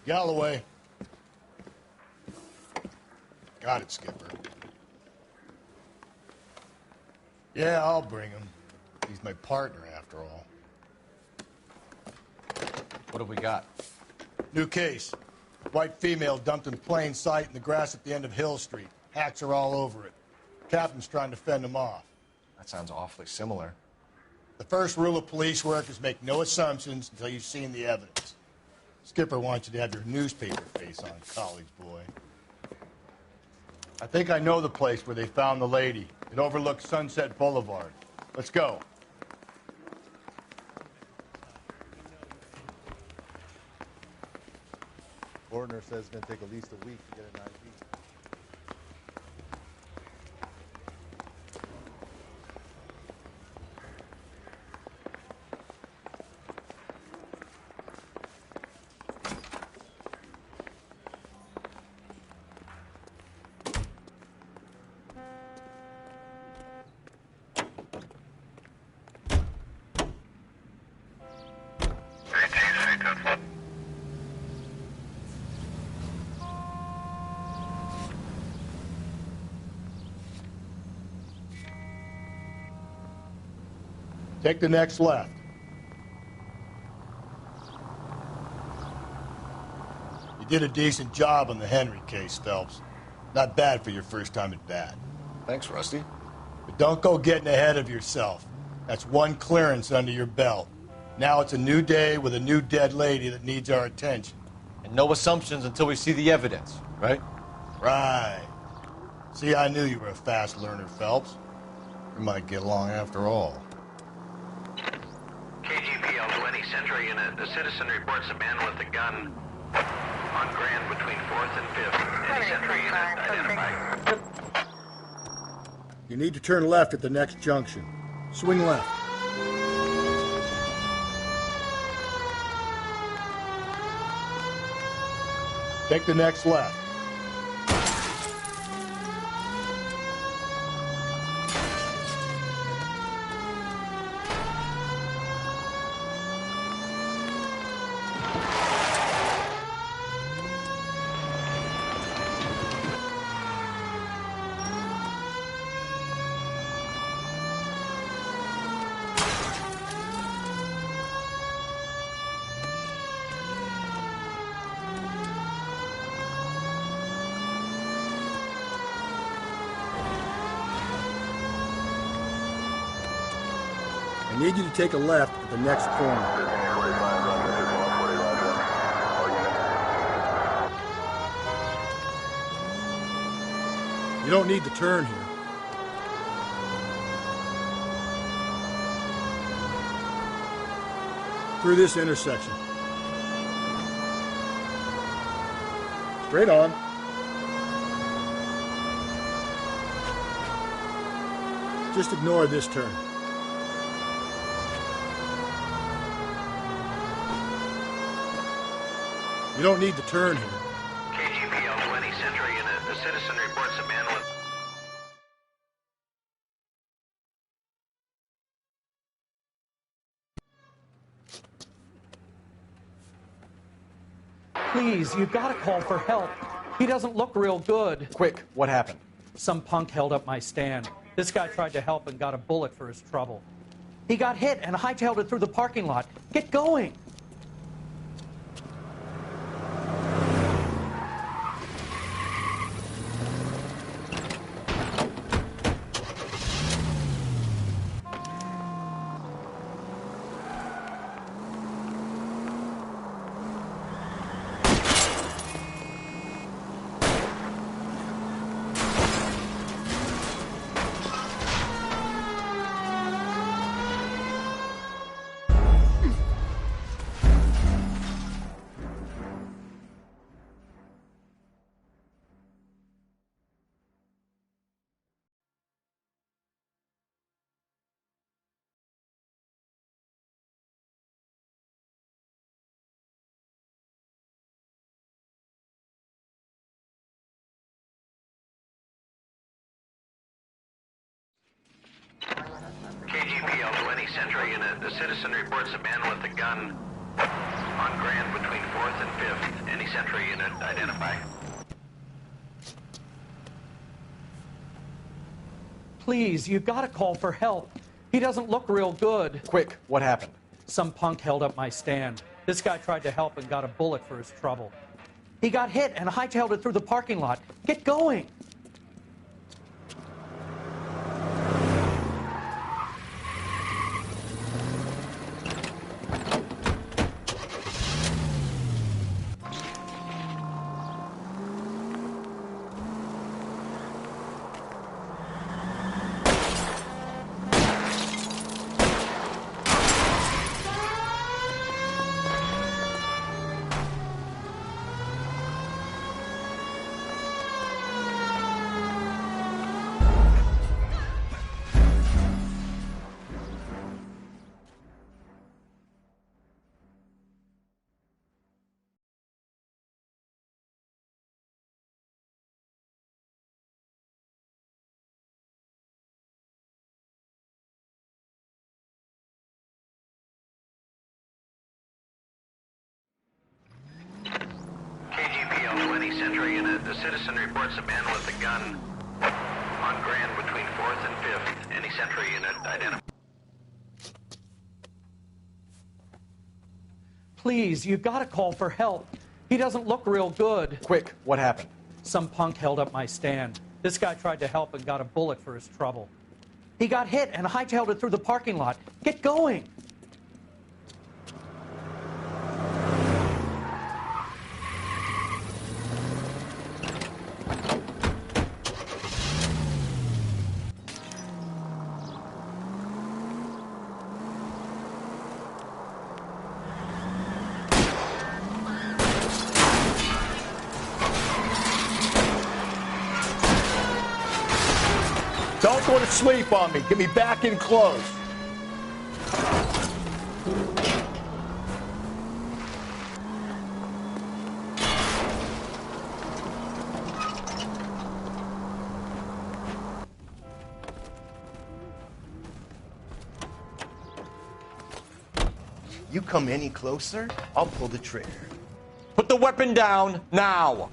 Galloway. Got it, Skipper. Yeah, I'll bring him. He's my partner, after all. What have we got? New case. White female dumped in plain sight in the grass at the end of Hill Street. Hacks are all over it. Captain's trying to fend them off. That sounds awfully similar. The first rule of police work is make no assumptions until you've seen the evidence. Skipper wants you to have your newspaper face on, college boy. I think I know the place where they found the lady. It overlooks Sunset Boulevard. Let's go. Coroner says it's going to take at least a week to get an ID. Take the next left. You did a decent job on the Henry case, Phelps. Not bad for your first time at bat. Thanks, Rusty. But don't go getting ahead of yourself. That's one clearance under your belt. Now it's a new day with a new dead lady that needs our attention. And no assumptions until we see the evidence, right? Right. See, I knew you were a fast learner, Phelps. We might get along after all. KGPL 20 Central Unit. The citizen reports a man with a gun on Grand between 4th and 5th. Any Central Unit identified. You need to turn left at the next junction. Swing left. Take the next left. I need you to take a left at the next corner. You don't need to turn here. Through this intersection. Straight on. Just ignore this turn. You don't need to turn here. KGPL 20 Central Unit. The citizen reports a man with... Please, you've got to call for help. He doesn't look real good. Quick, what happened? Some punk held up my stand. This guy tried to help and got a bullet for his trouble. He got hit and hightailed it through the parking lot. Get going. KGPL 20 Century unit. The citizen reports a man with a gun on Grand between 4th and 5th. Any Century unit identify. Please, you gotta call for help. He doesn't look real good. Quick, what happened? Some punk held up my stand. This guy tried to help and got a bullet for his trouble. He got hit and hightailed it through the parking lot. Get going! KGPL 20 Century unit. The citizen reports a man with a gun on Grand between 4th and 5th. Any Century unit identify. Please, you gotta call for help. He doesn't look real good. Quick, what happened? Some punk held up my stand. This guy tried to help and got a bullet for his trouble. He got hit and hightailed it through the parking lot. Get going! Don't go to sleep on me. Get me back in close. You come any closer, I'll pull the trigger. Put the weapon down, now!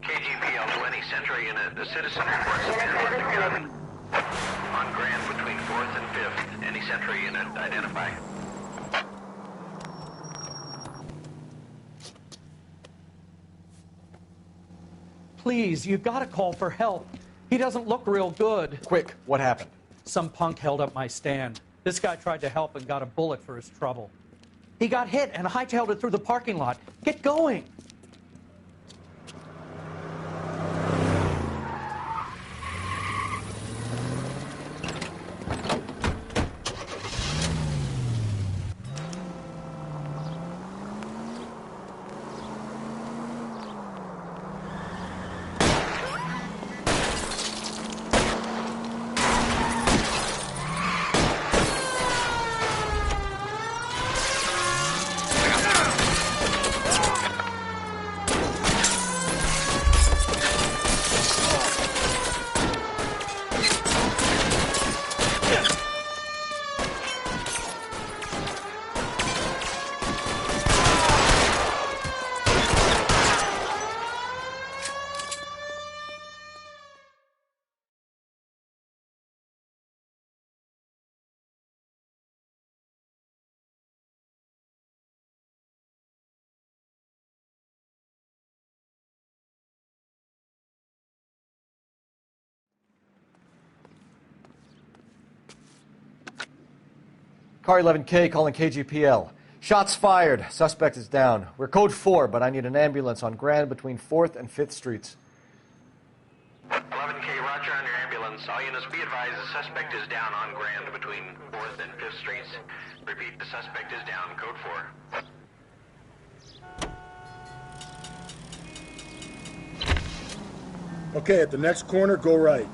KGPL 20 Century unit. The citizen reports a man with a gun on Grand between 4th and 5th. Any Century unit identify. Please, you gotta call for help. He doesn't look real good. Quick, what happened? Some punk held up my stand. This guy tried to help and got a bullet for his trouble. He got hit and hightailed it through the parking lot. Get going! Car 11K calling KGPL. Shots fired. Suspect is down. We're code 4, but I need an ambulance on Grand between 4th and 5th Streets. 11K, roger on your ambulance. All units be advised the suspect is down on Grand between 4th and 5th Streets. Repeat, the suspect is down. Code 4. Okay, at the next corner, go right.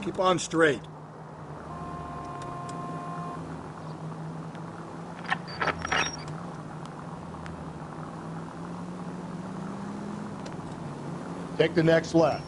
Keep on straight. Take the next left.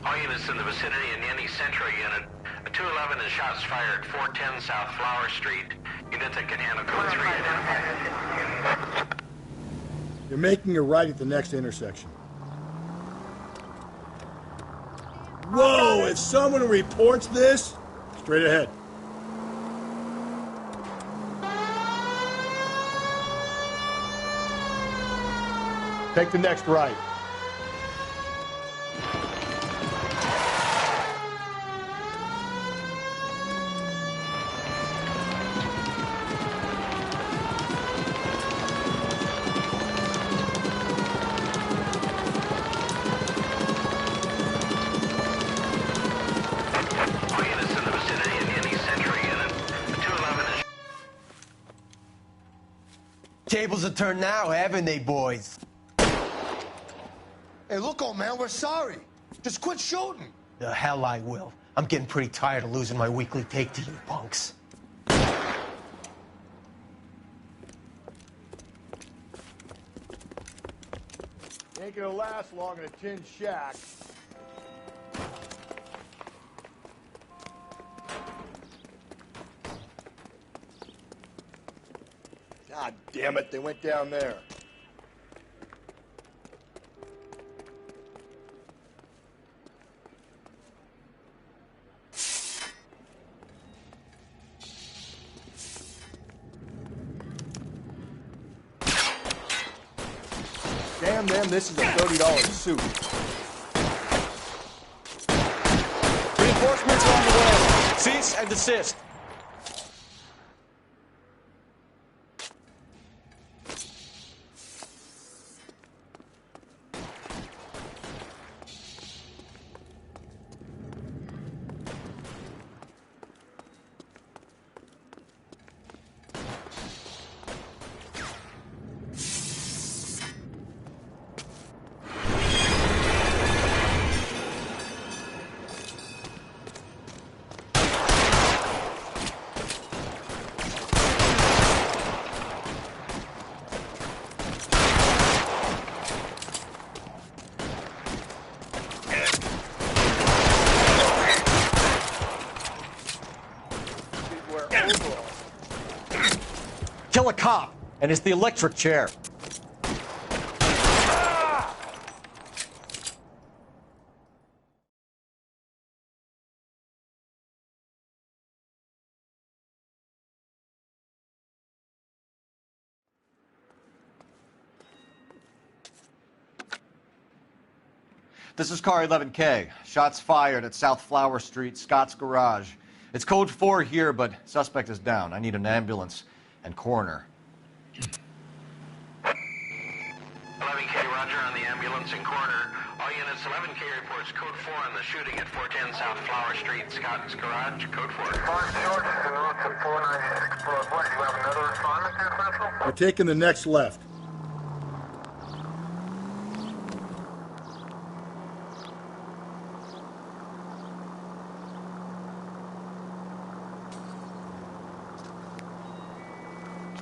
All units in the vicinity in any Central unit. A 211 is shots fired at 410 South Flower Street. Units that can handle code 3 identified. You're making a right at the next intersection. Whoa! If someone reports this, straight ahead. Take the next right. All units in the vicinity in any Central unit. A 211 is... Tables have turned now, haven't they, boys? Hey, look, old man, we're sorry. Just quit shooting. The hell I will. I'm getting pretty tired of losing my weekly take to you punks. Ain't gonna last long in a tin shack. God damn it, they went down there. Damn them, this is a $30 suit. Reinforcements on the way. Cease and desist. Kill a cop, and it's the electric chair. This is car 11K. Shots fired at South Flower Street, Scott's Garage. It's code 4 here, but suspect is down. I need an ambulance and coroner. 11K, roger on the ambulance and coroner. All units, 11K reports code 4 on the shooting at 410 South Flower Street, Scott's Garage, code 4. We're taking the next left.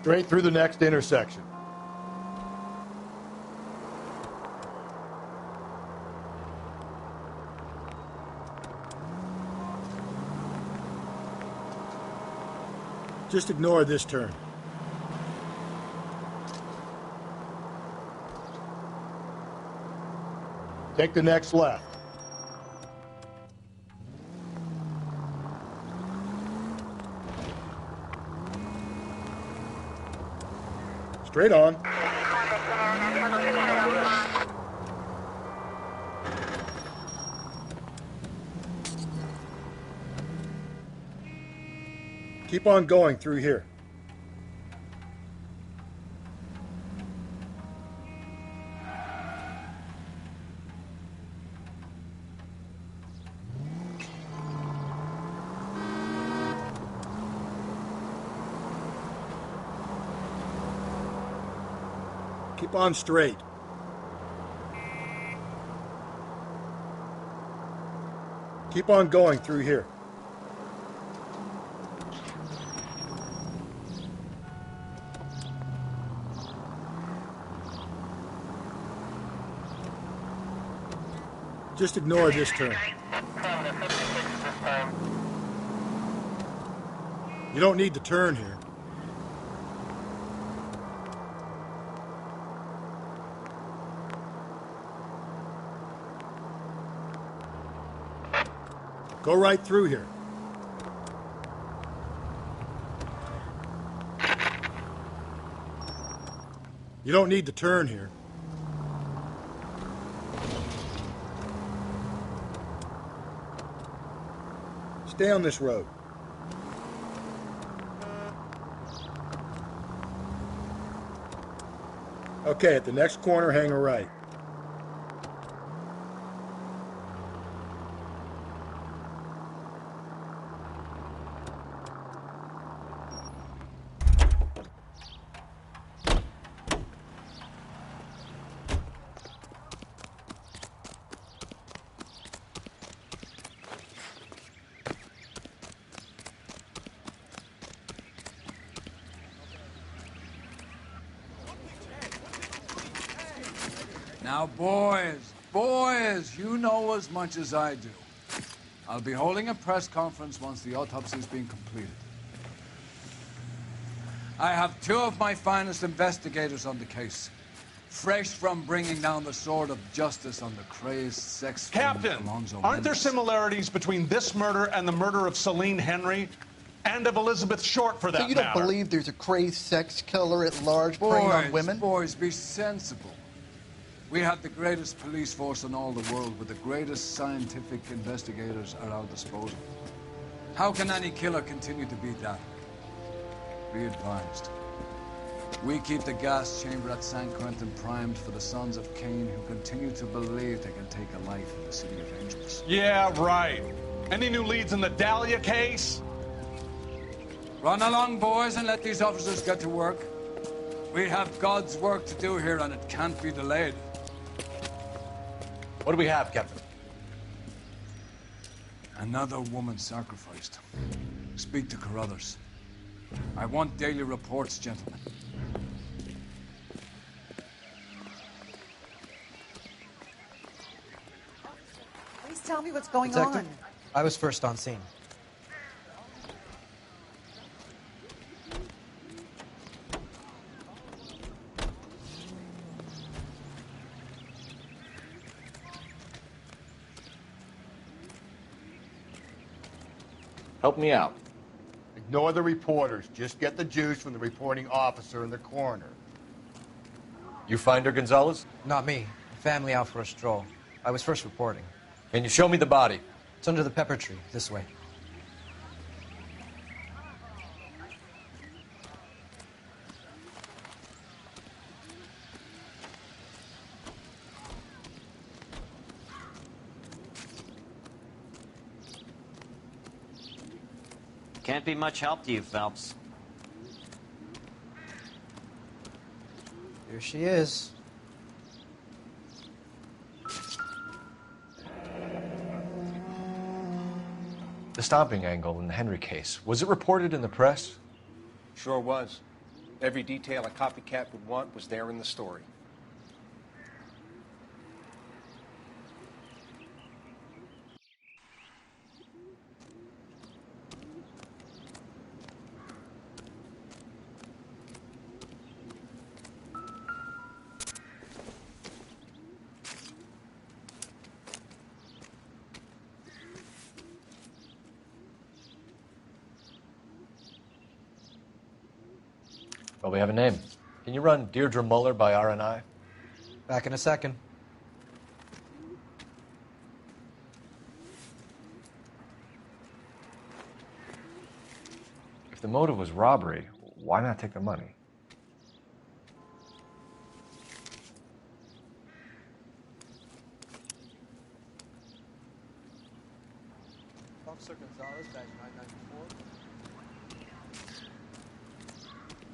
Straight through the next intersection. Just ignore this turn. Take the next left. Straight on. Keep on going through here. Keep on straight. Keep on going through here. Just ignore this turn. You don't need to turn here. Go right through here. You don't need to turn here. Stay on this road. Okay, at the next corner, hang a right. Now, boys, you know as much as I do. I'll be holding a press conference once the autopsy's been completed. I have two of my finest investigators on the case, fresh from bringing down the sword of justice on the crazed sex Captain, Alonzo aren't there Mendes. similarities between this murder and the murder of Celine Henry? And of Elizabeth Short, for that So you don't matter? believe there's a crazed sex killer at large preying on women? Boys, be sensible. We have the greatest police force in all the world with the greatest scientific investigators at our disposal. How can any killer continue to beat that? Be advised. We keep the gas chamber at San Quentin primed for the sons of Cain who continue to believe they can take a life in the City of Angels. Yeah, right. Any new leads in the Dahlia case? Run along, boys, and let these officers get to work. We have God's work to do here, and it can't be delayed. What do we have, Captain? Another woman sacrificed. Speak to Carruthers. I want daily reports, gentlemen. Please tell me what's going Detective, on. I was first on scene. Help me out. Ignore the reporters. Just get the juice from the reporting officer in the corner. You find her, Gonzalez? Not me. Family out for a stroll. I was first reporting. Can you show me the body? It's under the pepper tree, this way. Can't be much help to you, Phelps. Here she is. The stomping angle in the Henry case. Was it reported in the press? Sure was. Every detail a copycat would want was there in the story. Well, we have a name. Can you run Deirdre Muller by RNI? Back in a second. If the motive was robbery, why not take the money? Officer Gonzalez, badge 994.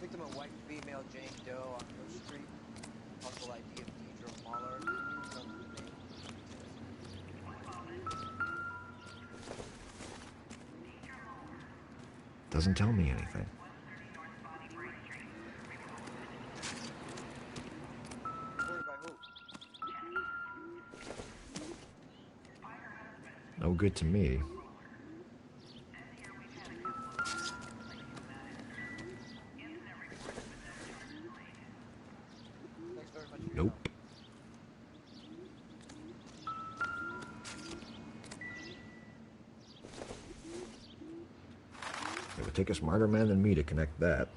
Victim a white female Jane Doe on Coast Street. Possible ID of Deidre Mahler. Doesn't tell me anything. No good to me. Nope. It would take a smarter man than me to connect that.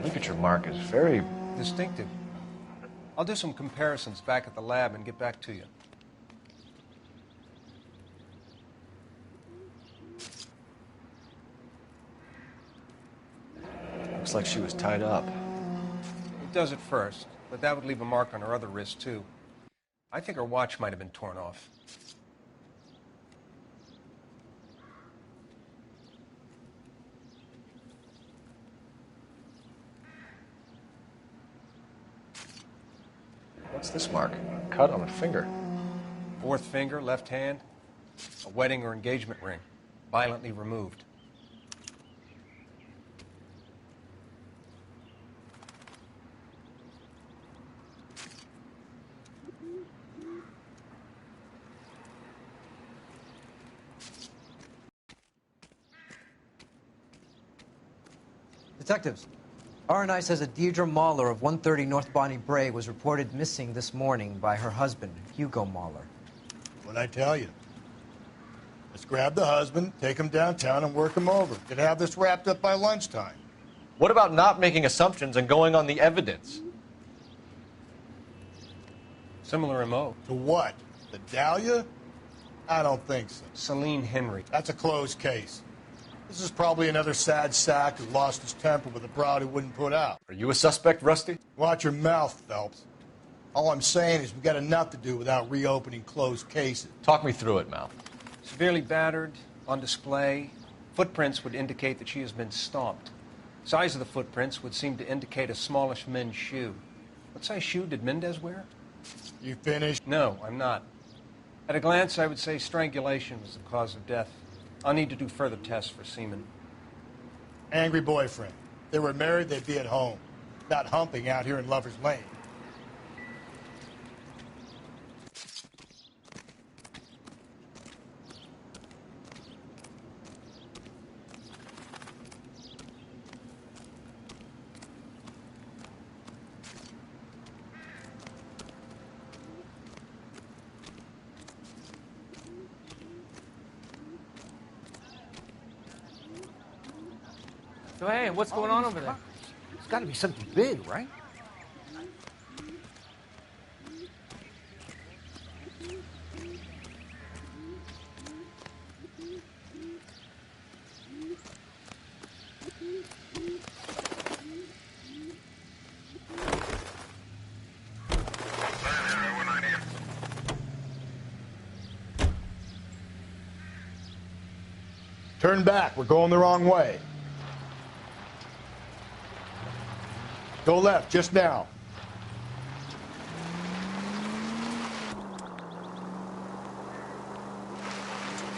Ligature mark is very distinctive. I'll do some comparisons back at the lab and get back to you. Looks like she was tied up. It does at first, but that would leave a mark on her other wrist, too. I think her watch might have been torn off. What's this mark? A cut on the finger. Fourth finger, left hand. A wedding or engagement ring. Violently removed. Detectives, RNI says that Deirdre Mahler of 130 North Bonnie Bray was reported missing this morning by her husband, Hugo Mahler. What'd I tell you? Let's grab the husband, take him downtown, and work him over. Could have this wrapped up by lunchtime. What about not making assumptions and going on the evidence? Similar MO. To what? The Dahlia? I don't think so. Celine Henry. That's a closed case. This is probably another sad sack who lost his temper with a broad he wouldn't put out. Are you a suspect, Rusty? Watch your mouth, Phelps. All I'm saying is we've got enough to do without reopening closed cases. Talk me through it, Mal. Severely battered, on display. Footprints would indicate that she has been stomped. Size of the footprints would seem to indicate a smallish men's shoe. What size shoe did Mendez wear? You finished? No, I'm not. At a glance, I would say strangulation was the cause of death. I'll need to do further tests for semen. Angry boyfriend. If they were married, they'd be at home, not humping out here in Lover's Lane. So, hey, what's going on over there? It's got to be something big, right? Turn back. We're going the wrong way. Go left, just now.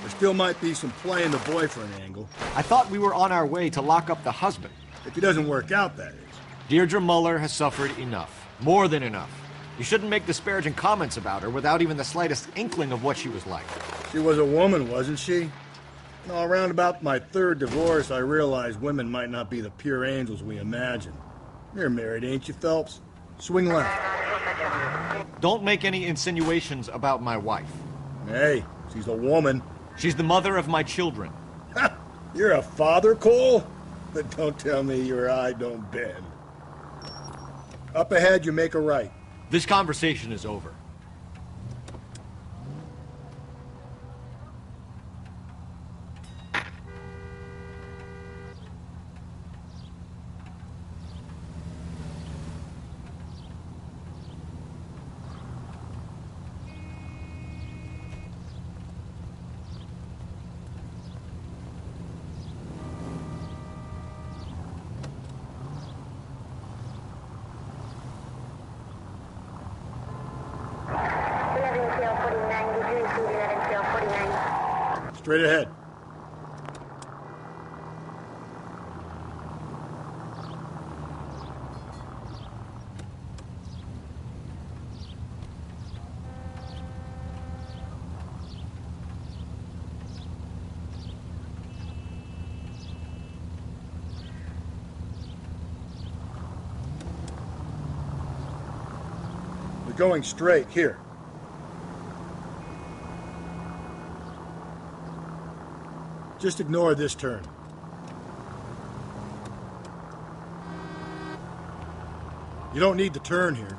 There still might be some play in the boyfriend angle. I thought we were on our way to lock up the husband. If it doesn't work out, that is. Deirdre Muller has suffered enough. More than enough. You shouldn't make disparaging comments about her without even the slightest inkling of what she was like. She was a woman, wasn't she? You know, around about my third divorce, I realized women might not be the pure angels we imagine. You're married, ain't you, Phelps? Swing left. Don't make any insinuations about my wife. Hey, she's a woman. She's the mother of my children. You're a father, Cole? But don't tell me your eye don't bend. Up ahead, you make a right. This conversation is over. Straight ahead. We're going straight here. Just ignore this turn. You don't need to turn here.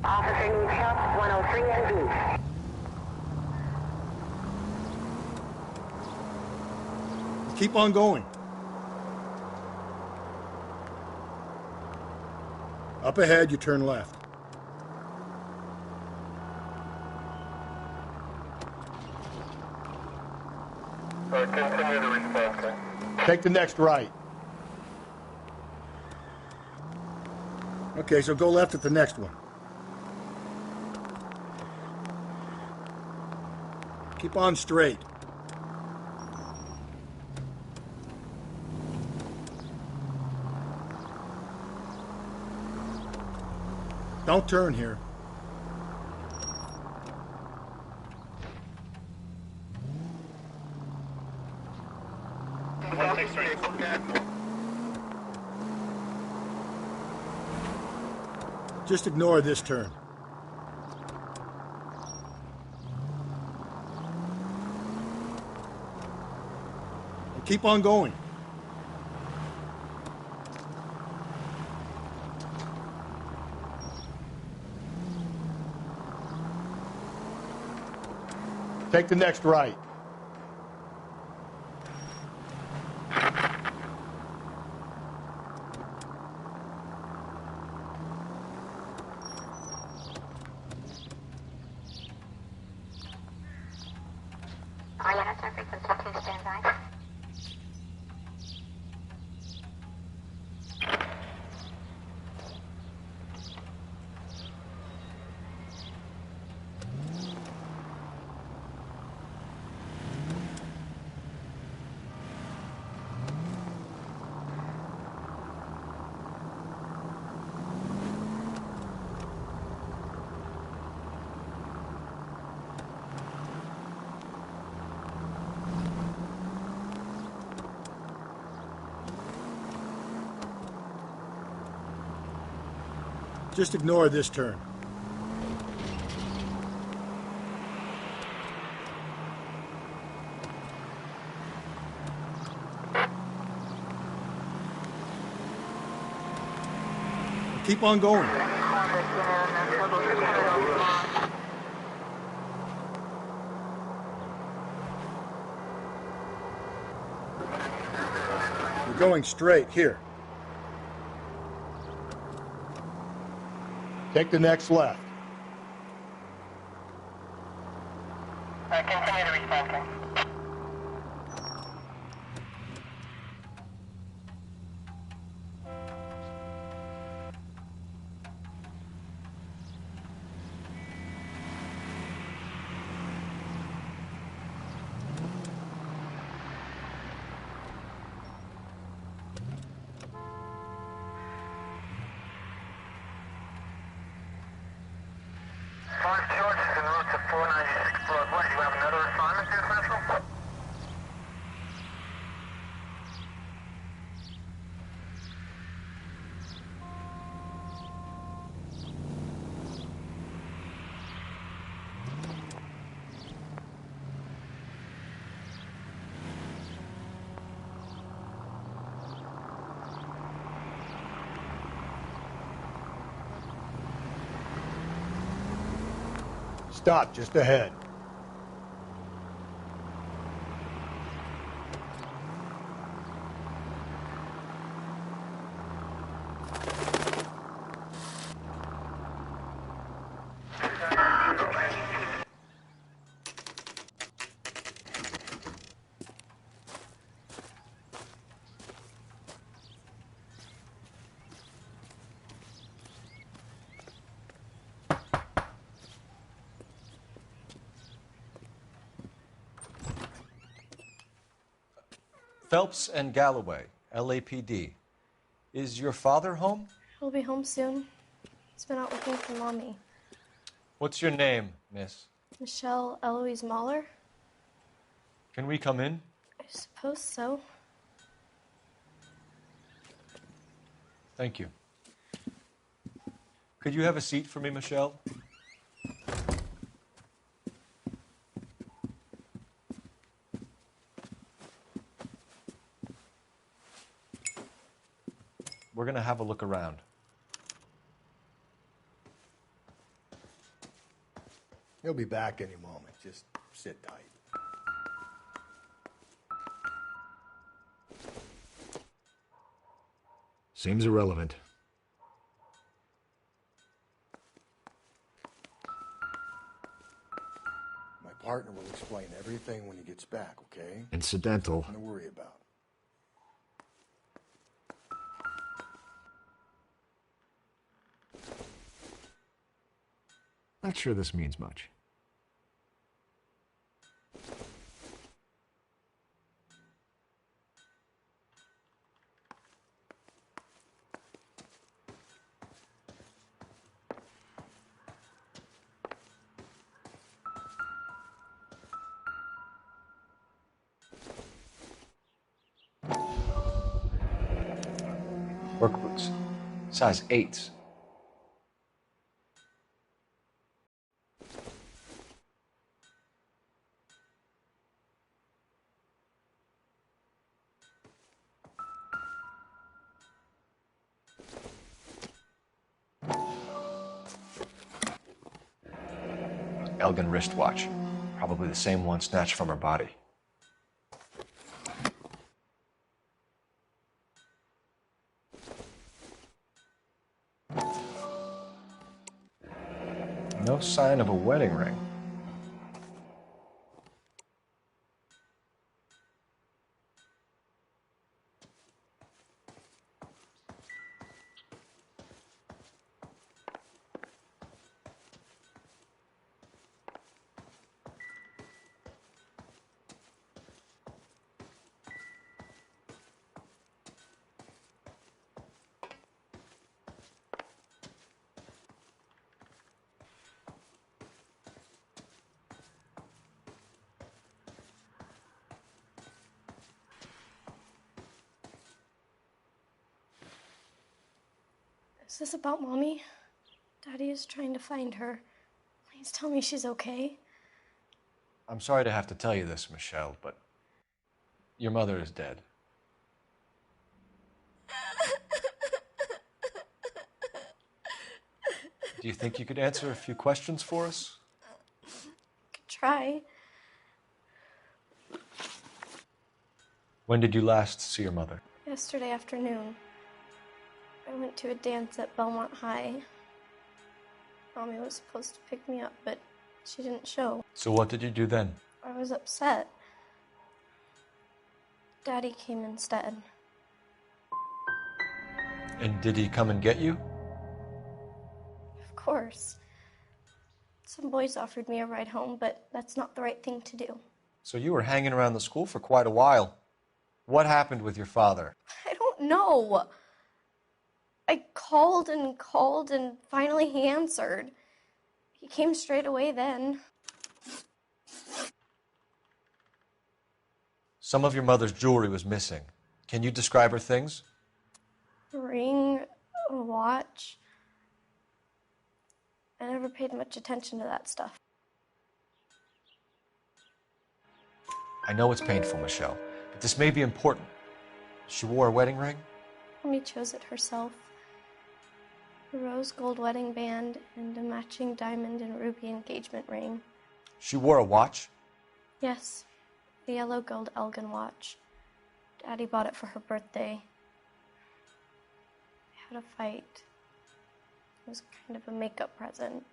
Officer needs help, 103 NV. Keep on going. Up ahead, you turn left. Continue to respond, sir. Take the next right. Okay, so go left at the next one. Keep on straight. Don't turn here. Just ignore this turn. And keep on going. Take the next right. Just ignore this turn. Keep on going. You're going straight here. Take the next left. Continue to respond, sir. Stop just ahead. Phelps and Galloway, LAPD. Is your father home? He'll be home soon. He's been out looking for Mommy. What's your name, miss? Michelle Eloise Mahler? Can we come in? I suppose so. Thank you. Could you have a seat for me, Michelle? We're going to have a look around. He'll be back any moment. Just sit tight. Seems irrelevant. My partner will explain everything when he gets back, okay? Incidental. Nothing to worry about. Not sure this means much. Work boots. Size 8s. Elgin wristwatch. Probably the same one snatched from her body. No sign of a wedding ring. Is this about Mommy? Daddy is trying to find her. Please tell me she's okay. I'm sorry to have to tell you this, Michelle, but your mother is dead. Do you think you could answer a few questions for us? Could try. When did you last see your mother? Yesterday afternoon. I went to a dance at Belmont High. Mommy was supposed to pick me up, but she didn't show. So what did you do then? I was upset. Daddy came instead. And did he come and get you? Of course. Some boys offered me a ride home, but that's not the right thing to do. So you were hanging around the school for quite a while. What happened with your father? I don't know. I called and finally he answered. He came straight away then. Some of your mother's jewelry was missing. Can you describe her things? A ring, a watch. I never paid much attention to that stuff. I know it's painful, Michelle, but this may be important. She wore a wedding ring? Mommy chose it herself. A rose gold wedding band and a matching diamond and ruby engagement ring. She wore a watch? Yes, a yellow gold Elgin watch. Daddy bought it for her birthday. They had a fight. It was kind of a makeup present.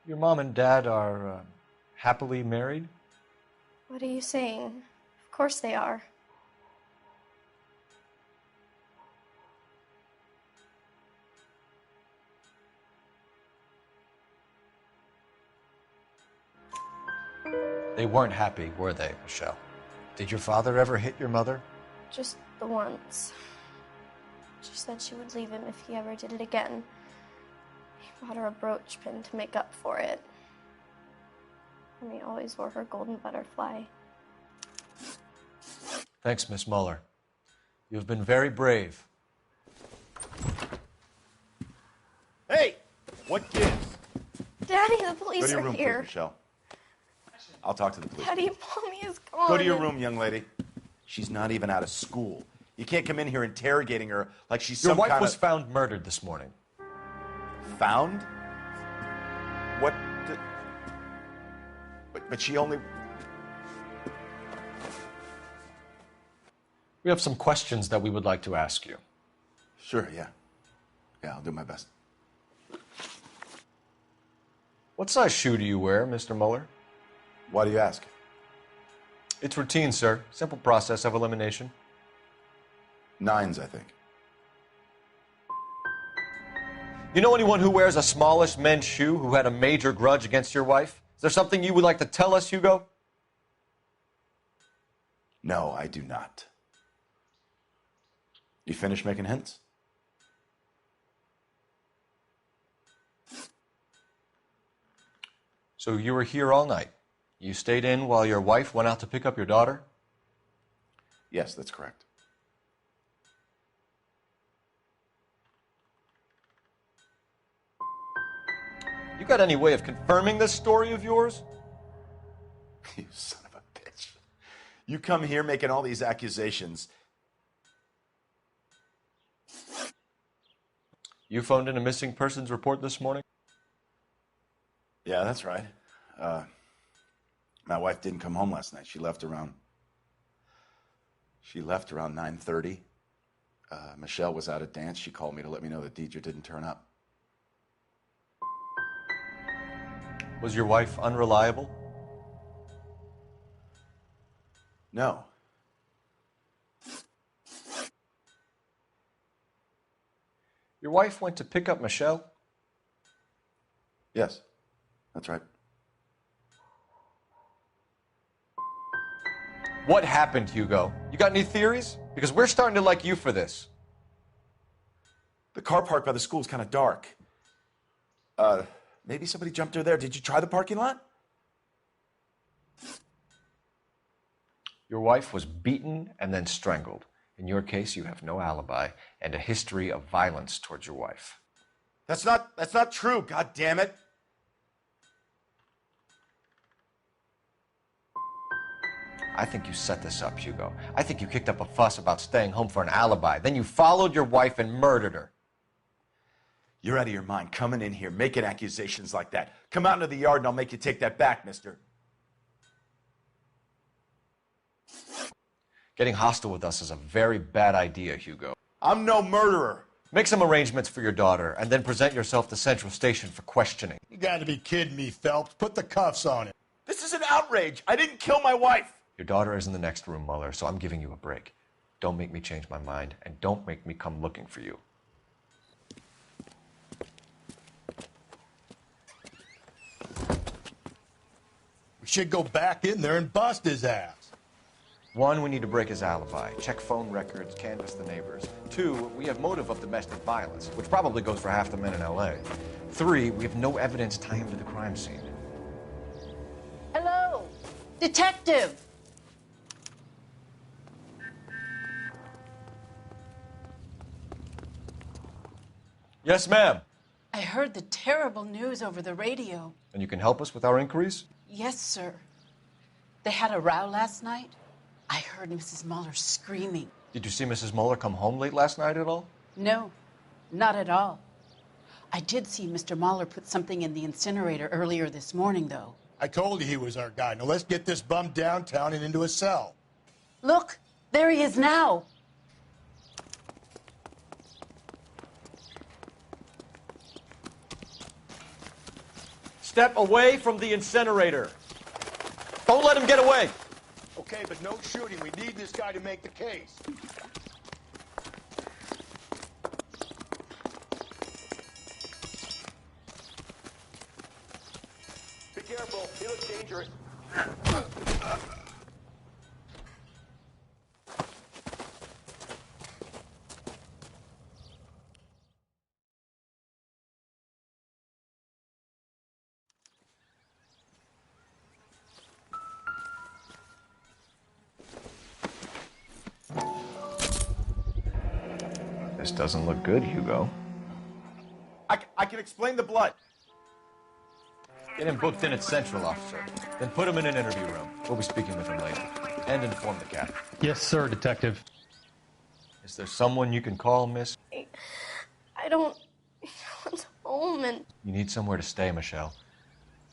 Your mom and dad are happily married? What are you saying? Of course they are. They weren't happy, were they, Michelle? Did your father ever hit your mother? Just the once. She said she would leave him if he ever did it again. He bought her a brooch pin to make up for it. And he always wore her golden butterfly. Thanks, Miss Muller. You have been very brave. Hey! What gives? Daddy, the police Go to your are room, here. please, Michelle. I'll talk to the police. Daddy, Mommy is gone. Go to your room, young lady. She's not even out of school. You can't come in here interrogating her like she's Your some wife kind was of... found murdered this morning. Found? What? But she only... We have some questions that we would like to ask you. Sure, yeah. Yeah, I'll do my best. What size shoe do you wear, Mr. Muller? Why do you ask? It's routine, sir. Simple process of elimination. 9s, I think. You know anyone who wears a smallish men's shoe who had a major grudge against your wife? Is there something you would like to tell us, Hugo? No, I do not. You finished making hints? So you were here all night. You stayed in while your wife went out to pick up your daughter? Yes, that's correct. You got any way of confirming this story of yours? You son of a bitch. You come here making all these accusations. You phoned in a missing persons report this morning? Yeah, that's right. My wife didn't come home last night. She left around 9:30. Michelle was out at dance. She called me to let me know that Deidre didn't turn up. Was your wife unreliable? No. Your wife went to pick up Michelle? Yes, that's right. What happened, Hugo? You got any theories? Because we're starting to like you for this. The car park by the school is kind of dark. Maybe somebody jumped her there. Did you try the parking lot? Your wife was beaten and then strangled. In your case, you have no alibi and a history of violence towards your wife. That's not true, God damn it. I think you set this up, Hugo. I think you kicked up a fuss about staying home for an alibi. Then you followed your wife and murdered her. You're out of your mind coming in here making accusations like that. Come out into the yard and I'll make you take that back, mister. Getting hostile with us is a very bad idea, Hugo. I'm no murderer. Make some arrangements for your daughter and then present yourself to Central Station for questioning. You gotta be kidding me, Phelps. Put the cuffs on him. This is an outrage. I didn't kill my wife. Your daughter is in the next room, Muller, so I'm giving you a break. Don't make me change my mind, and don't make me come looking for you. We should go back in there and bust his ass. 1, we need to break his alibi, check phone records, canvass the neighbors. 2, we have motive of domestic violence, which probably goes for half the men in L.A. 3, we have no evidence tying him to the crime scene. Hello, detective. Yes, ma'am. I heard the terrible news over the radio. And you can help us with our inquiries? Yes, sir. They had a row last night. I heard Mrs. Muller screaming. Did you see Mrs. Moeller come home late last night at all? No, not at all. I did see Mr. Mahler put something in the incinerator earlier this morning, though. I told you he was our guy. Now let's get this bum downtown and into a cell. Look, there he is now. Step away from the incinerator. Don't let him get away. Okay, but no shooting. We need this guy to make the case. Be careful. He looks dangerous. This doesn't look good, Hugo. I can explain the blood. Get him booked in at Central, officer. Then put him in an interview room. We'll be speaking with him later. And inform the captain. Yes, sir, Detective. Is there someone you can call, miss? I don't want home and You need somewhere to stay, Michelle.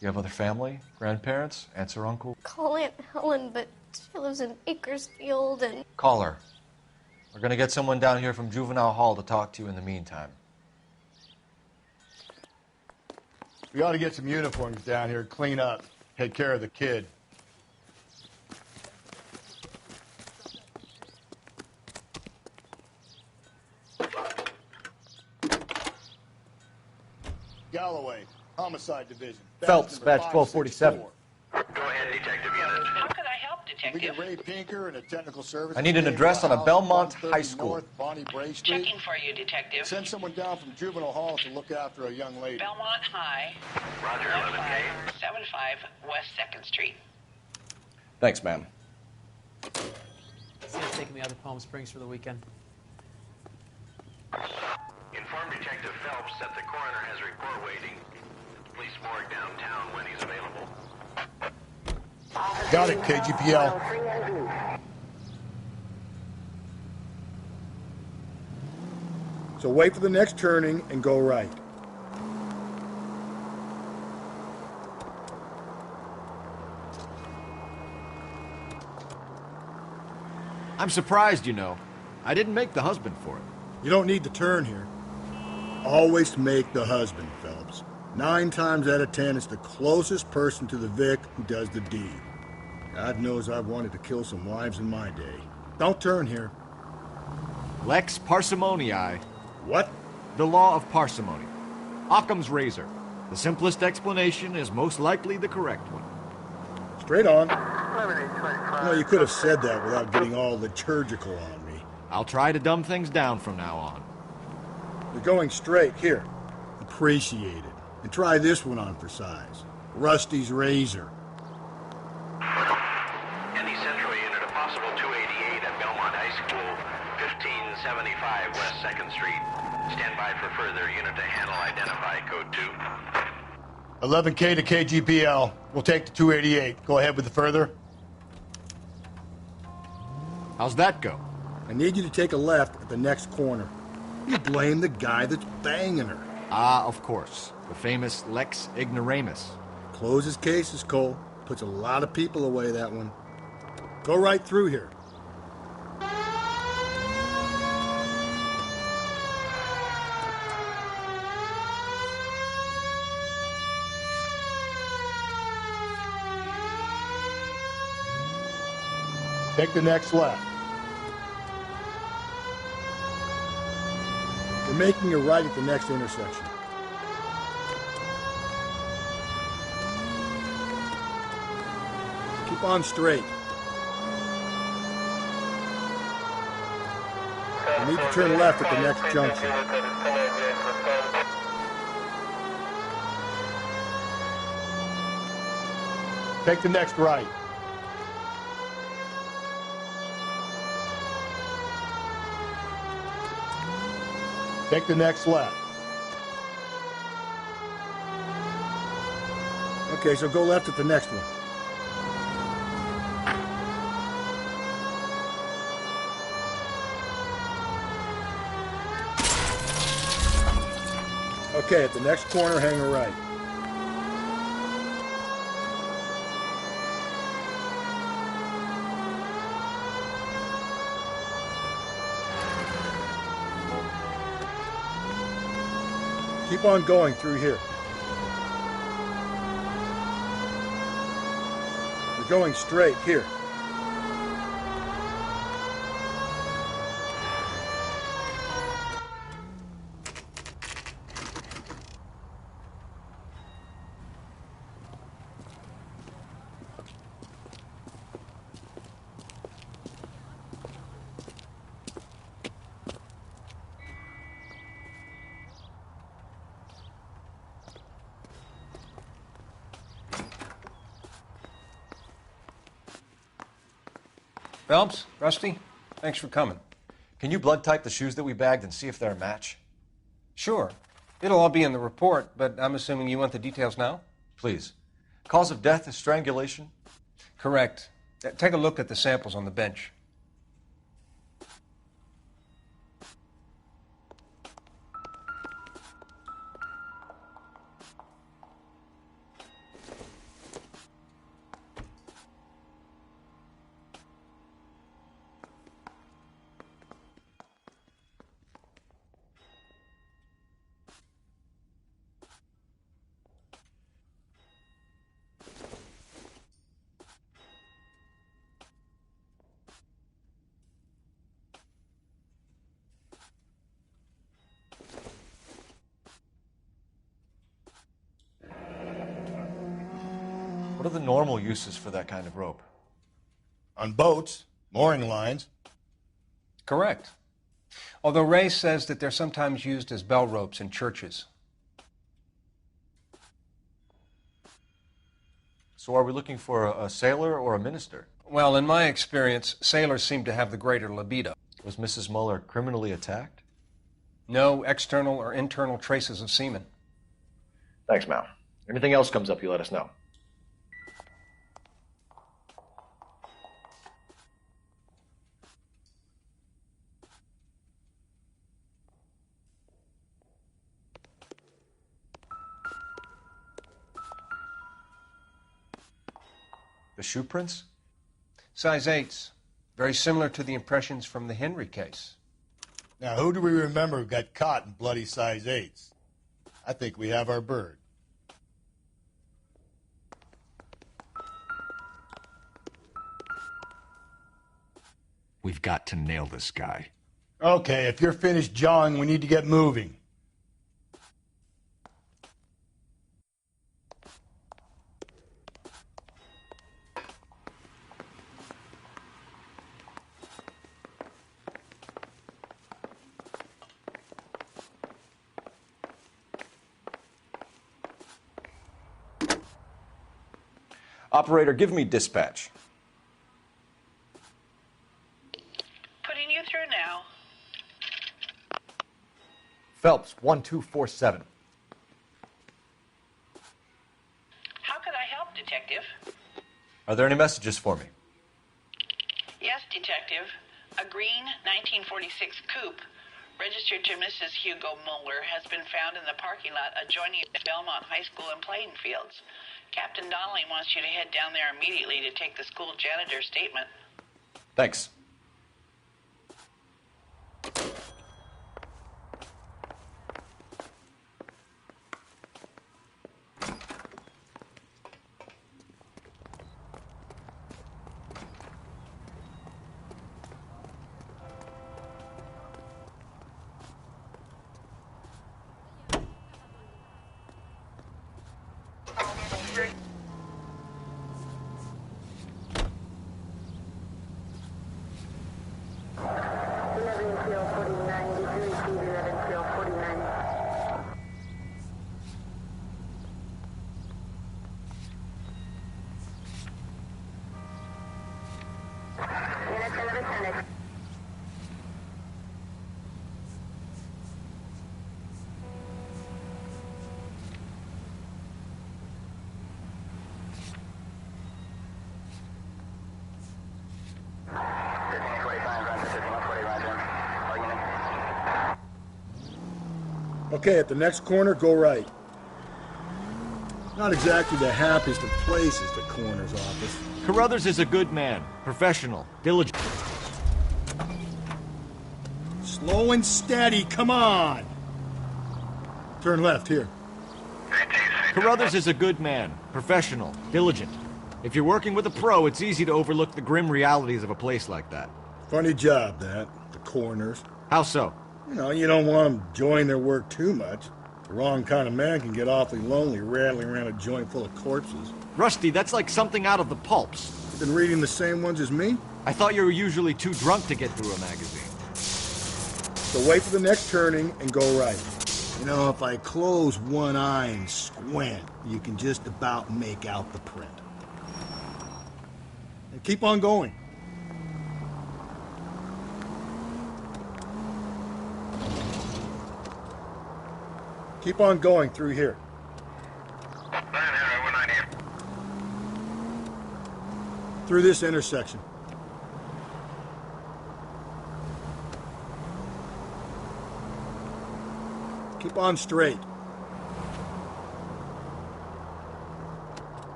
You have other family? Grandparents? Aunts or uncle? call Aunt Helen, but she lives in Bakersfield and Call her. We're gonna get someone down here from Juvenile Hall to talk to you in the meantime. We ought to get some uniforms down here, clean up, take care of the kid. Galloway, Homicide Division. Phelps, number badge 564. 1247. Go ahead, detective unit. How can I help, We get Ray Pinker and a technical service. I need an address on a Belmont High School. North Bonnie Bray Street. Checking for you, Detective. Send someone down from Juvenile Hall to look after a young lady. Belmont High, Roger, 11K. 75 West 2nd Street. Thanks, ma'am. Sam's taking me out to Palm Springs for the weekend. Inform Detective Phelps that the coroner has a report waiting. Police morgue downtown when he's available. Got it, KGPL. So wait for the next turning and go right. I'm surprised, you know. I didn't make the husband for it. You don't need to turn here. Always make the husband, Phelps. 9 times out of 10, it's the closest person to the Vic who does the deed. God knows I've wanted to kill some wives in my day. Don't turn here. Lex parsimonii. What? The law of parsimony. Occam's razor. The simplest explanation is most likely the correct one. Straight on. You know, you could have said that without getting all liturgical on me. I'll try to dumb things down from now on. You're going straight. Here. Appreciate it. And try this one on for size. Rusty's razor. Any Central unit, a possible 288 at Belmont High School, 1575 West 2nd Street. Stand by for further unit to handle. Identify code 2. 11K to KGPL. We'll take the 288. Go ahead with the further. How's that go? I need you to take a left at the next corner. You blame the guy that's banging her. Ah, of course. The famous Lex ignoramus. Closes cases, Cole. Puts a lot of people away, that one. Go right through here. Take the next left. You're making a right at the next intersection. Keep on straight. You need to turn left at the next junction. Take the next right. Take the next left. Okay, so go left at the next one. Okay, at the next corner, hang a right. Keep on going through here. You're going straight here. Phelps, Rusty, thanks for coming. Can you blood type the shoes that we bagged and see if they're a match? Sure. It'll all be in the report, but I'm assuming you want the details now? Please. Cause of death is strangulation? Correct. Take a look at the samples on the bench. What are the normal uses for that kind of rope? On boats, mooring lines. Correct. Although Ray says that they're sometimes used as bell ropes in churches. So are we looking for a sailor or a minister? Well, in my experience, sailors seem to have the greater libido. Was Mrs. Muller criminally attacked? No external or internal traces of semen. Thanks, Mal. Anything else comes up, you let us know. The shoe prints? Size 8s. Very similar to the impressions from the Henry case. Now, who do we remember got caught in bloody size 8s? I think we have our bird. We've got to nail this guy. Okay, if you're finished jawing, we need to get moving. Operator, give me dispatch. Putting you through now. Phelps, 1247. How could I help, Detective? Are there any messages for me? Yes, Detective. A green 1946 coupe registered to Mrs. Hugo Muller has been found in the parking lot adjoining Belmont High School in Plainfields. Captain Donnelly wants you to head down there immediately to take the school janitor's statement. Thanks. Okay, at the next corner, go right. Not exactly the happiest of places, the coroner's office. Carruthers is a good man, professional, diligent. Slow and steady, come on! Turn left, here. Carruthers is a good man, professional, diligent. If you're working with a pro, it's easy to overlook the grim realities of a place like that. Funny job, that. The coroners. How so? You know, you don't want them enjoying their work too much. The wrong kind of man can get awfully lonely rattling around a joint full of corpses. Rusty, that's like something out of the pulps. You've been reading the same ones as me? I thought you were usually too drunk to get through a magazine. So wait for the next turning and go right. You know, if I close one eye and squint, you can just about make out the print. And keep on going. Keep on going through here. Through this intersection. Keep on straight.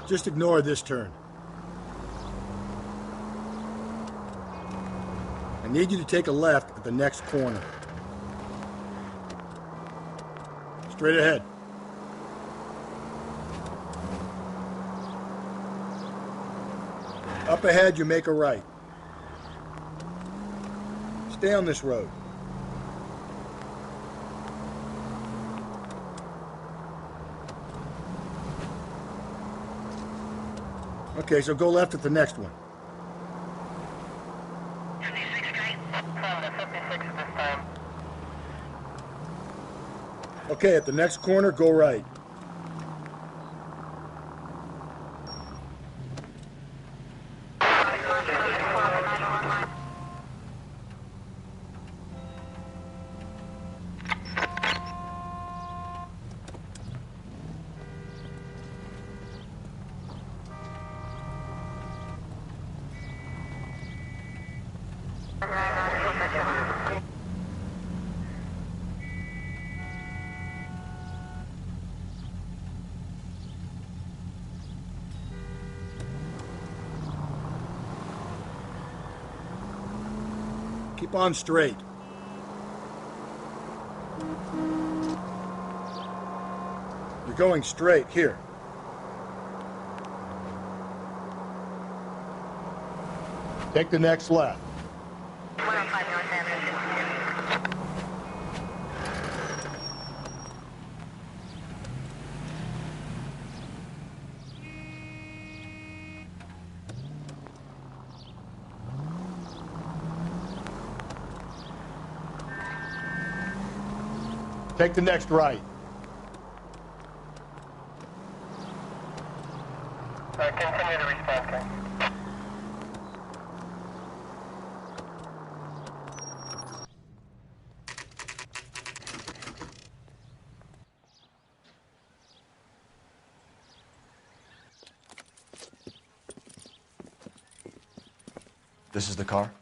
Just ignore this turn. I need you to take a left at the next corner. Straight ahead. Up ahead, you make a right. Stay on this road. Okay, so go left at the next one. Okay, at the next corner, go right. Keep on straight. You're going straight here. Take the next left. Take the next right. Continue to respond. This is the car?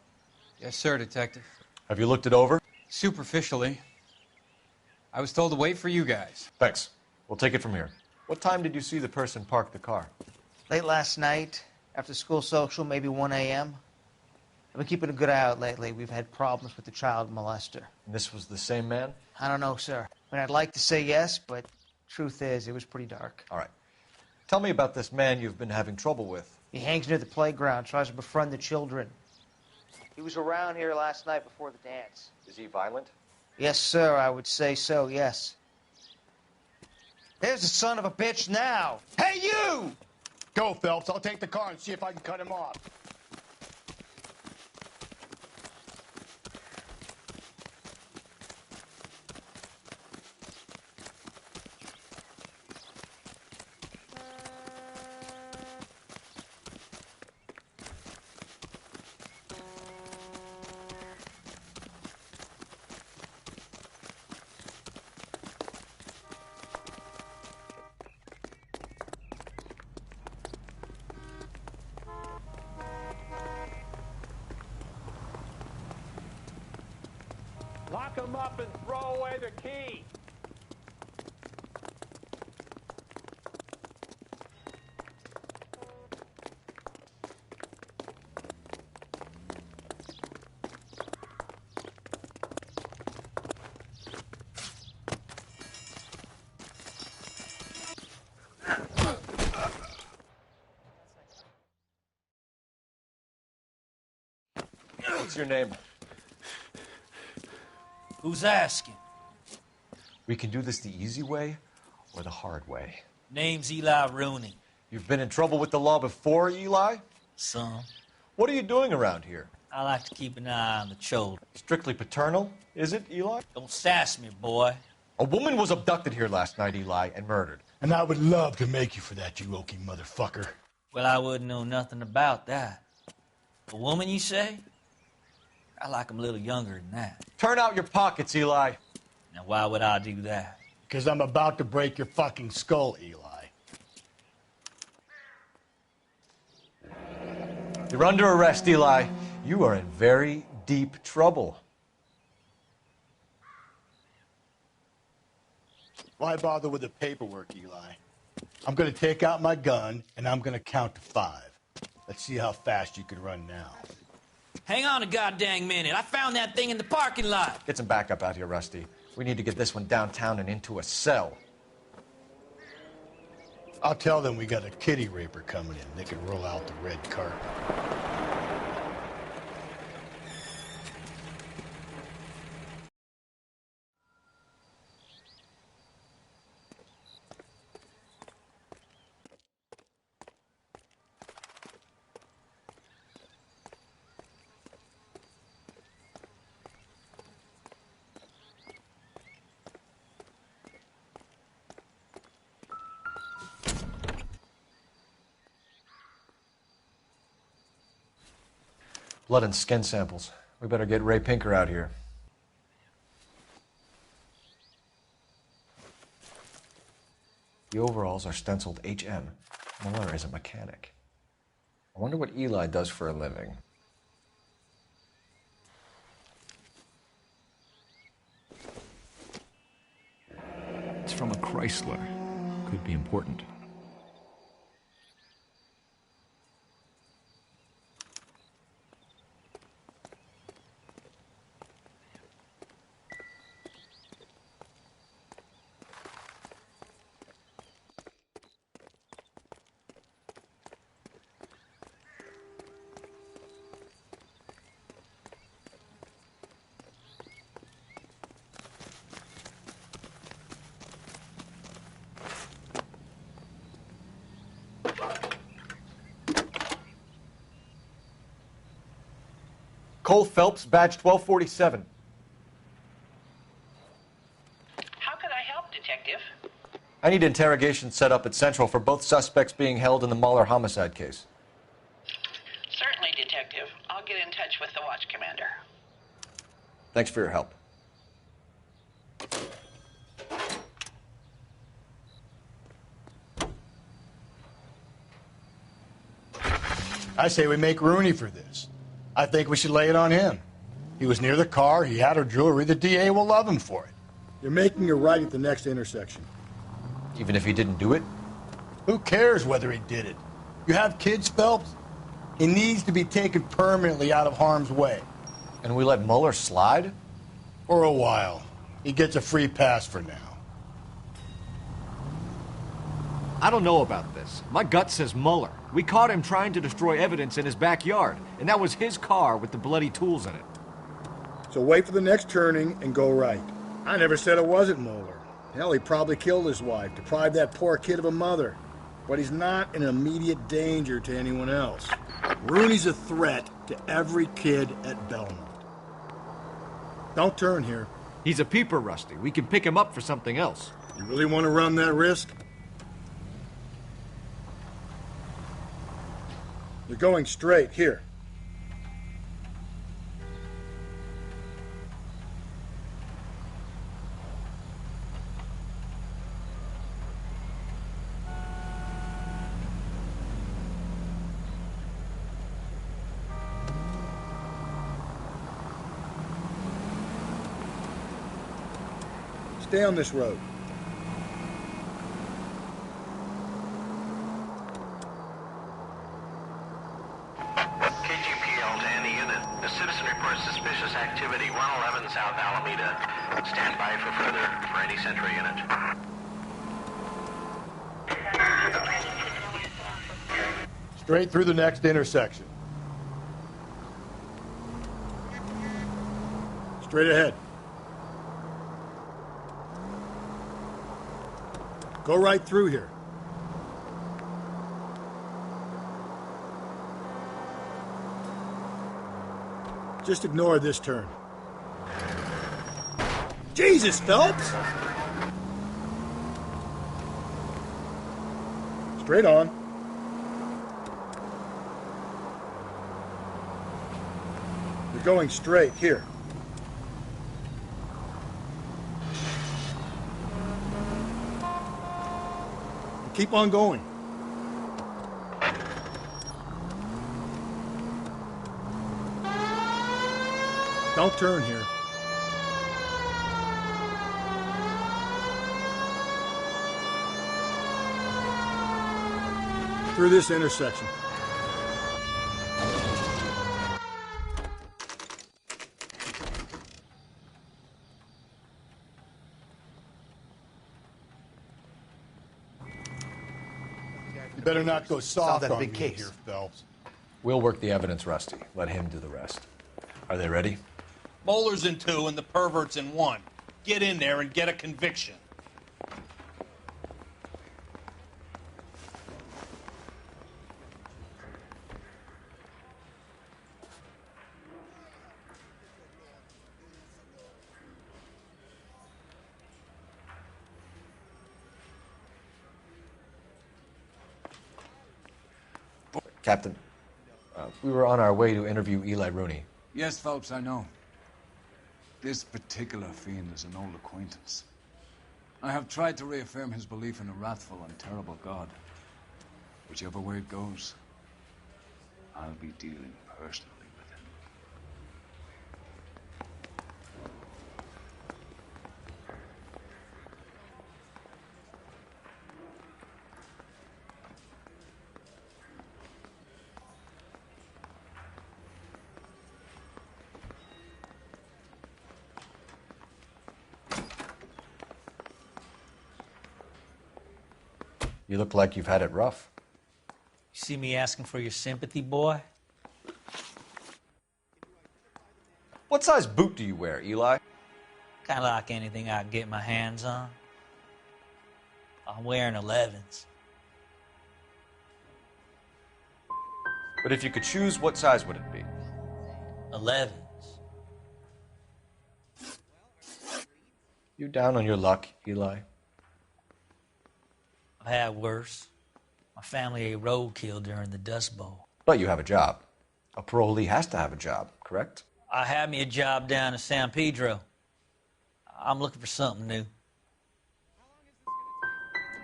Yes, sir, Detective. Have you looked it over? Superficially. I was told to wait for you guys. Thanks. We'll take it from here. What time did you see the person park the car? Late last night, after school social, maybe 1 a.m. I've been keeping a good eye out lately. We've had problems with the child molester. And this was the same man? I don't know, sir. I mean, I'd like to say yes, but truth is, it was pretty dark. All right. Tell me about this man you've been having trouble with. He hangs near the playground, tries to befriend the children. He was around here last night before the dance. Is he violent? Yes, sir, I would say so, yes. There's the son of a bitch now. Hey, you! Go, Phelps. I'll take the car and see if I can cut him off. him up and throw away the key. What's your name? Who's asking? We can do this the easy way or the hard way. Name's Eli Rooney. You've been in trouble with the law before, Eli? Some. What are you doing around here? I like to keep an eye on the children. Strictly paternal, is it, Eli? Don't sass me, boy. A woman was abducted here last night, Eli, and murdered. And I would love to make you for that, you oaky motherfucker. Well, I wouldn't know nothing about that. A woman, you say? I like 'em a little younger than that. Turn out your pockets, Eli. Now, why would I do that? Because I'm about to break your fucking skull, Eli. You're under arrest, Eli. You are in very deep trouble. Why bother with the paperwork, Eli? I'm going to take out my gun, and I'm going to count to 5. Let's see how fast you can run now. Hang on a goddamn minute. I found that thing in the parking lot. Get some backup out here, Rusty. We need to get this one downtown and into a cell. I'll tell them we got a kitty raper coming in. They can roll out the red carpet. Blood and skin samples. We better get Ray Pinker out here. The overalls are stenciled HM. Muller is a mechanic. I wonder what Eli does for a living. It's from a Chrysler. Could be important. Cole Phelps, badge 1247. How can I help, Detective? I need interrogation set up at Central for both suspects being held in the Muller homicide case. Certainly, Detective. I'll get in touch with the watch commander. Thanks for your help. I say we make Rooney for this. I think we should lay it on him. He was near the car, he had her jewelry, the DA will love him for it. You're making a right at the next intersection. Even if he didn't do it? Who cares whether he did it? You have kids, Phelps? He needs to be taken permanently out of harm's way. And we let Muller slide? For a while. He gets a free pass for now. I don't know about this. My gut says Muller. We caught him trying to destroy evidence in his backyard, and that was his car with the bloody tools in it. So wait for the next turning and go right. I never said it wasn't Muller. Hell, he probably killed his wife, deprived that poor kid of a mother. But he's not an immediate danger to anyone else. Rooney's a threat to every kid at Belmont. Don't turn here. He's a peeper, Rusty. We can pick him up for something else. You really want to run that risk? You're going straight here. Stay on this road. KGPL to any unit. A citizen reports suspicious activity 111 South Alameda. Stand by for further for any Central unit. Straight through the next intersection. Straight ahead. Go right through here. Just ignore this turn. Jesus, Phelps! Straight on. You're going straight here. Keep on going. Don't turn here. Through this intersection. You better not go soft that on big me case. here, Phelps. We'll work the evidence, Rusty. Let him do the rest. Are they ready? Moeller's in 2 and the pervert's in 1. Get in there and get a conviction. Captain, we were on our way to interview Eli Rooney. Yes, Phelps, I know. This particular fiend is an old acquaintance. I have tried to reaffirm his belief in a wrathful and terrible God. Whichever way it goes, I'll be dealing personally with him. You look like you've had it rough. You see me asking for your sympathy, boy? What size boot do you wear, Eli? Kind of like anything I can get my hands on. I'm wearing 11s. But if you could choose, what size would it be? 11s. You down on your luck, Eli? I've had worse. My family ate roadkill during the Dust Bowl. But you have a job. A parolee has to have a job, correct? I had me a job down in San Pedro. I'm looking for something new.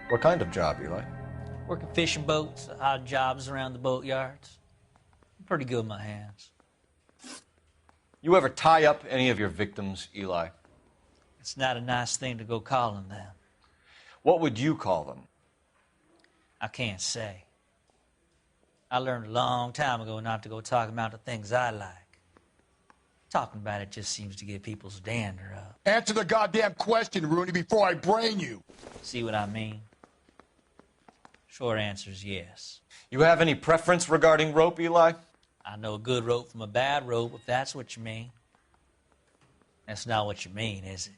What kind of job, Eli? Working fishing boats, odd jobs around the boatyards. I'm pretty good with my hands. You ever tie up any of your victims, Eli? It's not a nice thing to go calling them. What would you call them? I can't say. I learned a long time ago not to go talking about the things I like. Talking about it just seems to get people's dander up. Answer the goddamn question, Rooney, before I brain you. See what I mean? Short answer is yes. You have any preference regarding rope, Eli? I know a good rope from a bad rope, if that's what you mean. That's not what you mean, is it?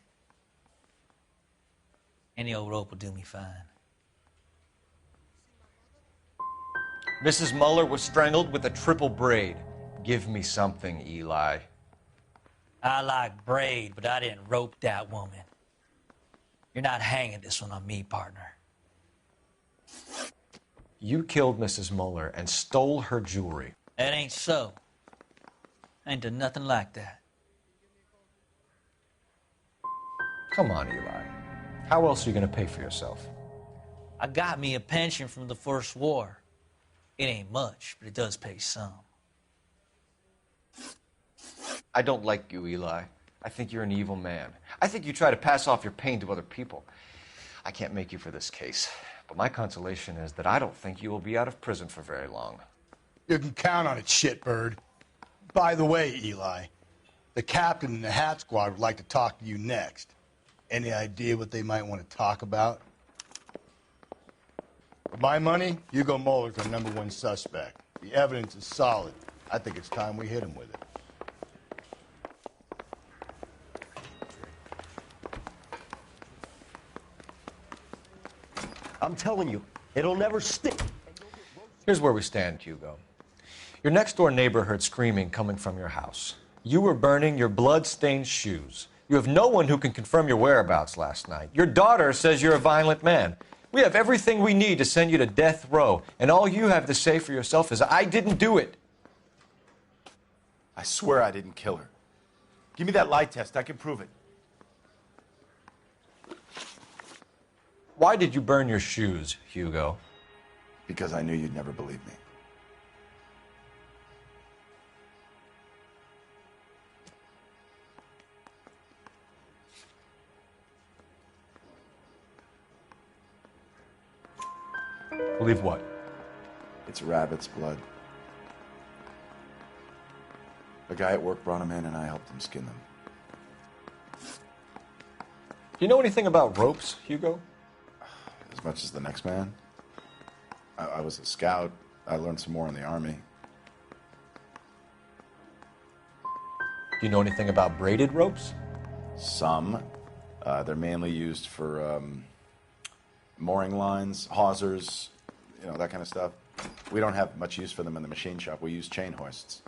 Any old rope will do me fine. Mrs. Muller was strangled with a triple braid. Give me something, Eli. I like braid, but I didn't rope that woman. You're not hanging this one on me, partner. You killed Mrs. Muller and stole her jewelry. That ain't so. I ain't done nothing like that. Come on, Eli. How else are you going to pay for yourself? I got me a pension from the First War. It ain't much, but it does pay some. I don't like you, Eli. I think you're an evil man. I think you try to pass off your pain to other people. I can't make you for this case, but my consolation is that I don't think you will be out of prison for very long. You can count on it, shitbird. By the way, Eli, the captain and the Hat Squad would like to talk to you next. Any idea what they might want to talk about? For my money, Hugo Muller's our #1 suspect. The evidence is solid. I think it's time we hit him with it. I'm telling you, it'll never stick. Here's where we stand, Hugo. Your next-door neighbor heard screaming coming from your house. You were burning your blood-stained shoes. You have no one who can confirm your whereabouts last night. Your daughter says you're a violent man. We have everything we need to send you to death row, and all you have to say for yourself is, I didn't do it. I swear I didn't kill her. Give me that lie test. I can prove it. Why did you burn your shoes, Hugo? Because I knew you'd never believe me. Believe what? It's rabbit's blood. A guy at work brought him in and I helped him skin them. Do you know anything about ropes, Hugo? As much as the next man. I was a scout. I learned some more in the Army. Do you know anything about braided ropes? Some. They're mainly used for mooring lines, hawsers, you know, that kind of stuff. We don't have much use for them in the machine shop. We use chain hoists.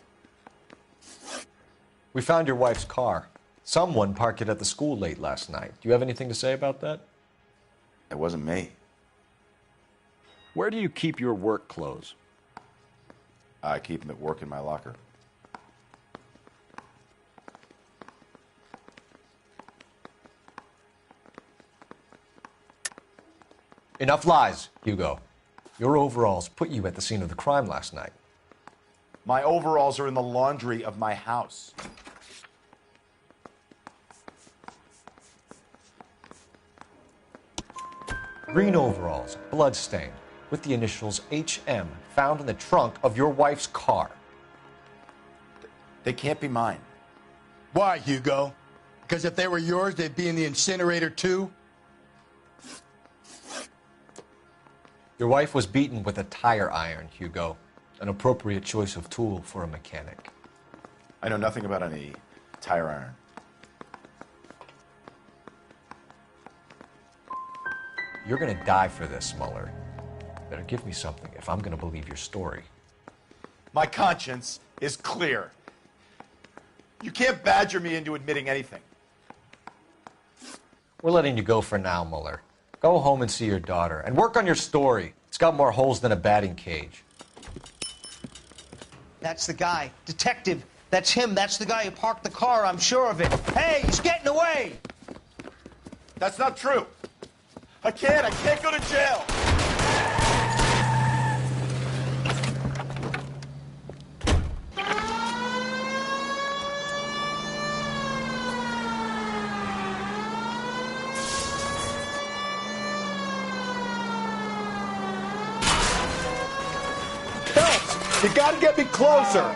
We found your wife's car. Someone parked it at the school late last night. Do you have anything to say about that? It wasn't me. Where do you keep your work clothes? I keep them at work in my locker. Enough lies, Hugo. Your overalls put you at the scene of the crime last night. My overalls are in the laundry of my house. Green overalls, blood-stained, with the initials HM found in the trunk of your wife's car. They can't be mine. Why, Hugo? Because if they were yours, they'd be in the incinerator too? Your wife was beaten with a tire iron, Hugo. An appropriate choice of tool for a mechanic. I know nothing about any tire iron. You're gonna die for this, Muller. Better give me something if I'm gonna believe your story. My conscience is clear. You can't badger me into admitting anything. We're letting you go for now, Muller. Go home and see your daughter, and work on your story. It's got more holes than a batting cage. That's the guy. Detective, that's him. That's the guy who parked the car, I'm sure of it. Hey, he's getting away! That's not true. I can't go to jail. Phelps, you gotta get me closer.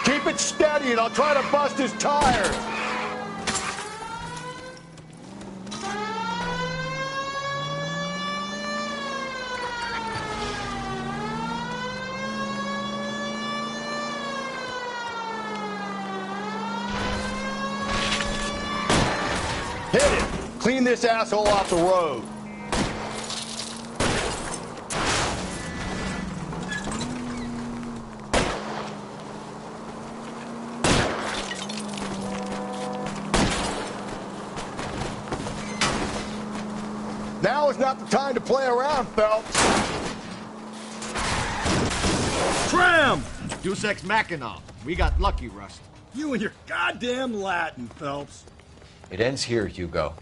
Keep it steady and I'll try to bust his tires. Hit it. Clean this asshole off the road. Now is not the time to play around, Phelps. Tram! Deus Ex Machina. We got lucky, Rust. You and your goddamn Latin, Phelps. It ends here, Hugo.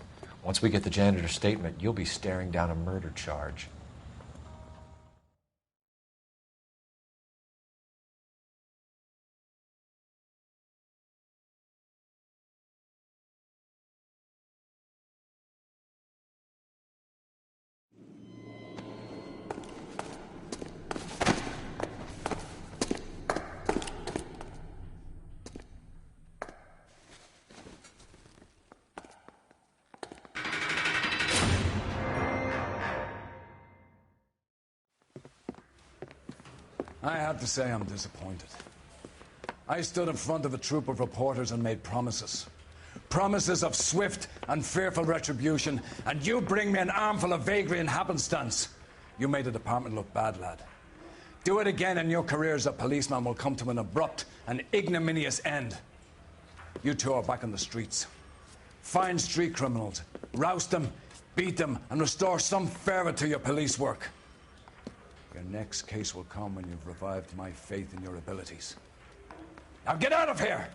Once we get the janitor's statement, you'll be staring down a murder charge. I have to say I'm disappointed. I stood in front of a troop of reporters and made promises. Promises of swift and fearful retribution, and you bring me an armful of vagary and happenstance. You made the department look bad, lad. Do it again and your career as a policeman will come to an abrupt and ignominious end. You two are back on the streets. Find street criminals, roust them, beat them, and restore some fervor to your police work. Your next case will come when you've revived my faith in your abilities. Now get out of here!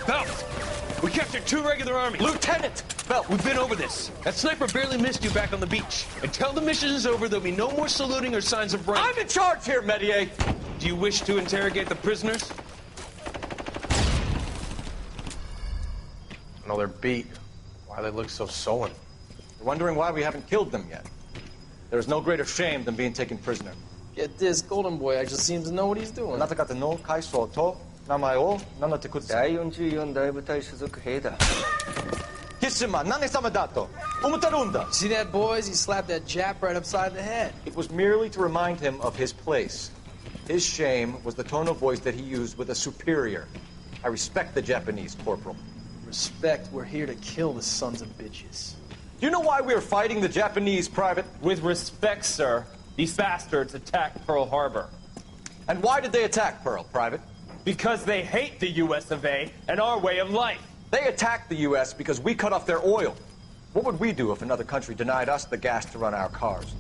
Phelps! We captured 2 regular army. Lieutenant! Phelps, we've been over this. That sniper barely missed you back on the beach. Until the mission is over, there'll be no more saluting or signs of rank. I'm in charge here, Medier! Do you wish to interrogate the prisoners? No, they're beat. Why they look so sullen? You're wondering why we haven't killed them yet. There's no greater shame than being taken prisoner. Get this, Golden Boy actually seems to know what he's doing. See that, boys? He slapped that Jap right upside the head. It was merely to remind him of his place. His shame was the tone of voice that he used with a superior. I respect the Japanese, Corporal. Respect, we're here to kill the sons of bitches. Do you know why we are fighting the Japanese, Private? With respect, sir, these bastards attacked Pearl Harbor. And why did they attack Pearl, Private? Because they hate the US of A and our way of life. They attacked the US because we cut off their oil. What would we do if another country denied us the gas to run our cars?